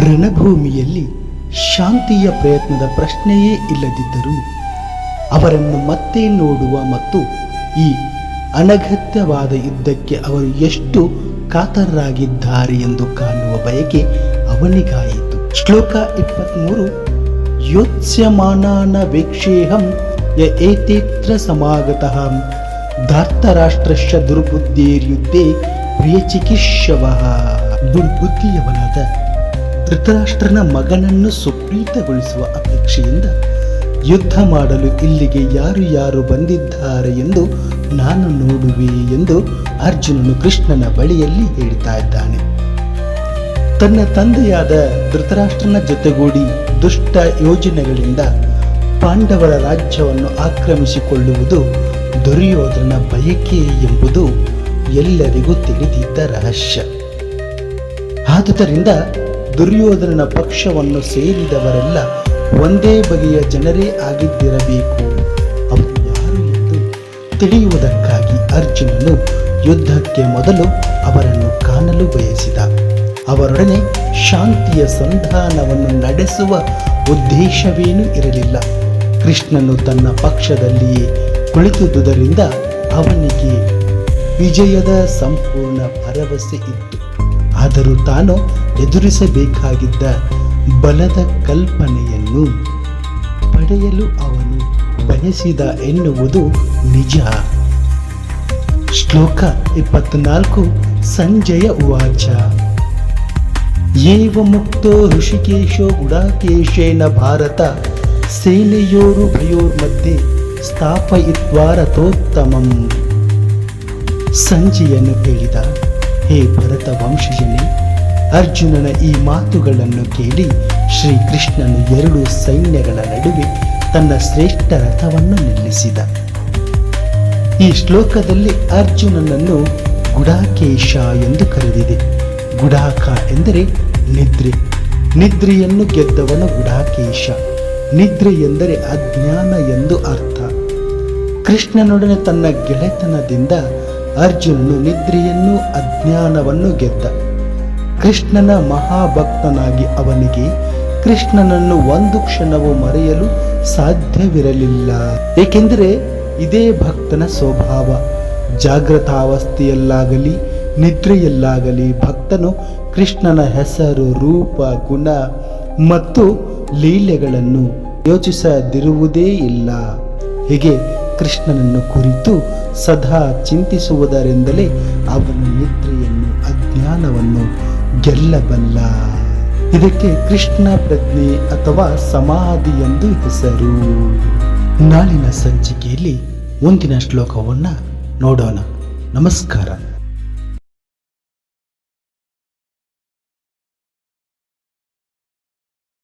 ರಣಭೂಮಿಯಲ್ಲಿ ಶಾಂತಿಯ ಪ್ರಯತ್ನದ ಪ್ರಶ್ನೆಯೇ ಇಲ್ಲದಿದ್ದರೂ ಅವರನ್ನು ಮತ್ತೆ ನೋಡುವ ಮತ್ತು ಈ ಅನಗತ್ಯವಾದ ಯುದ್ಧಕ್ಕೆ ಅವರು ಎಷ್ಟು ಕಾತರರಾಗಿದ್ದಾರೆ ಎಂದು ಕಾಣುವ ಬಯಕೆ ಅವನಿಗಾಯಿತು. ಶ್ಲೋಕ 23. ಯೋತ್ಸ್ಯಮಾನಾನ ವೇಕ್ಷೇಹಂ ಯ ಏತೇತ್ರ ಸಮಾಗತಃ ಧಾರ್ತರಾಷ್ಟ್ರಶ್ಚ ದುರ್ಬುದ್ಧೇರ್ಯುದ್ಧೇ ಪ್ರಿಯಚಿಕಿತ್ಸವಃ. ದುರ್ಬುದ್ಧಿಯವನಾದ ಧೃತರಾಷ್ಟ್ರನ ಮಗನನ್ನು ಸುಪ್ರೀತಗೊಳಿಸುವ ಅಪೇಕ್ಷೆಯಿಂದ ಯುದ್ಧ ಮಾಡಲು ಇಲ್ಲಿಗೆ ಯಾರು ಯಾರು ಬಂದಿದ್ದಾರೆ ಎಂದು ನಾನು ನೋಡುವೆ ಎಂದು ಅರ್ಜುನನು ಕೃಷ್ಣನ ಬಳಿಯಲ್ಲಿ ಹೇಳ್ತಾ ಇದ್ದಾನೆ. ತನ್ನ ತಂದೆಯಾದ ಧೃತರಾಷ್ಟ್ರನ ಜೊತೆಗೂಡಿ ದುಷ್ಟ ಯೋಜನೆಗಳಿಂದ ಪಾಂಡವರ ರಾಜ್ಯವನ್ನು ಆಕ್ರಮಿಸಿಕೊಳ್ಳುವುದು ದುರ್ಯೋಧನ ಬಯಕೆ ಎಂಬುದು ಎಲ್ಲರಿಗೂ ತಿಳಿದಿದ್ದ ರಹಸ್ಯ. ಆದುದರಿಂದ ದುರ್ಯೋಧನನ ಪಕ್ಷವನ್ನು ಸೇರಿದವರೆಲ್ಲ ಒಂದೇ ಬಗೆಯ ಜನರೇ ಆಗಿದ್ದಿರಬೇಕು. ಅವರು ಯಾರು ಎಂದು ತಿಳಿಯುವುದಕ್ಕಾಗಿ ಅರ್ಜುನನು ಯುದ್ಧಕ್ಕೆ ಮೊದಲು ಅವರನ್ನು ಕಾಣಲು ಬಯಸಿದ. ಅವರೊಡನೆ ಶಾಂತಿಯ ಸಂಧಾನವನ್ನು ನಡೆಸುವ ಉದ್ದೇಶವೇನೂ ಇರಲಿಲ್ಲ. ಕೃಷ್ಣನು ತನ್ನ ಪಕ್ಷದಲ್ಲಿಯೇ ಕುಳಿತುದುದರಿಂದ ಅವನಿಗೆ ವಿಜಯದ ಸಂಪೂರ್ಣ ಭರವಸೆ ಇತ್ತು. ಆದರೂ ತಾನು ಎದುರಿಸಬೇಕಾಗಿದ್ದ ಬಲದ ಕಲ್ಪನೆಯನ್ನು ಪಡೆಯಲು ಅವನು ಬಯಸಿದ ಎನ್ನುವುದು ನಿಜ. ಶ್ಲೋಕ 24. ಸಂಜಯ ಉವಾಚ ಏವ ಮುಕ್ತೋ ಋಷಿಕೇಶೋ ಗುಡಾಕೇಶೇನ ಭಾರತ ಸೇನೆಯೋರುಭಯೋರ್ಮಧ್ಯೆ ಸ್ಥಾಪಯಿತ್ವಾ ರಥೋತ್ತಮಂ. ಸಂಜಯನು ಹೇಳಿದ, ಹೇ ಭರತ ವಂಶಜನೇ, ಅರ್ಜುನನ ಈ ಮಾತುಗಳನ್ನು ಕೇಳಿ ಶ್ರೀಕೃಷ್ಣನು ಎರಡು ಸೈನ್ಯಗಳ ನಡುವೆ ತನ್ನ ಶ್ರೇಷ್ಠ ರಥವನ್ನು ನಿಲ್ಲಿಸಿದ. ಈ ಶ್ಲೋಕದಲ್ಲಿ ಅರ್ಜುನನನ್ನು ಗುಡಾಕೇಶ ಎಂದು ಕರೆದಿದೆ. ಗುಡಾಕ ಎಂದರೆ ನಿದ್ರೆ. ನಿದ್ರೆಯನ್ನು ಗೆದ್ದವನು ಗುಡಾಕೇಶ. ನಿದ್ರೆ ಎಂದರೆ ಅಜ್ಞಾನ ಎಂದು ಅರ್ಥ. ಕೃಷ್ಣನೊಡನೆ ತನ್ನ ಗೆಳೆತನದಿಂದ ಅರ್ಜುನನು ನಿದ್ರೆಯನ್ನು ಅಜ್ಞಾನವನ್ನು ಗೆದ್ದ. ಕೃಷ್ಣನ ಮಹಾಭಕ್ತನಾಗಿ ಅವನಿಗೆ ಕೃಷ್ಣನನ್ನು ಒಂದು ಕ್ಷಣವೂ ಮರೆಯಲು ಸಾಧ್ಯವಿರಲಿಲ್ಲ. ಏಕೆಂದರೆ ಇದೇ ಭಕ್ತನ ಸ್ವಭಾವ. ಜಾಗೃತಾವಸ್ಥೆಯಲ್ಲಾಗಲಿ ನಿದ್ರೆಯಲ್ಲಾಗಲಿ ಭಕ್ತನು ಕೃಷ್ಣನ ಹೆಸರು, ರೂಪ, ಗುಣ ಮತ್ತು ಲೀಲೆಗಳನ್ನು ಯೋಚಿಸದಿರುವುದೇ ಇಲ್ಲ. ಹೀಗೆ ಕೃಷ್ಣನನ್ನು ಕುರಿತು ಸದಾ ಚಿಂತಿಸುವುದರಿಂದಲೇ ಅವನು ನಿದ್ರೆಯನ್ನು, ಅಜ್ಞಾನವನ್ನು ಗೆಲ್ಲಬಲ್ಲ. ಇದಕ್ಕೆ ಕೃಷ್ಣ ಪ್ರಜ್ಞೆ ಅಥವಾ ಸಮಾಧಿ ಎಂದು ಹೆಸರು. ನಾಳಿನ ಸಂಚಿಕೆಯಲ್ಲಿ ಮುಂದಿನ ಶ್ಲೋಕವನ್ನು ನೋಡೋಣ. ನಮಸ್ಕಾರ.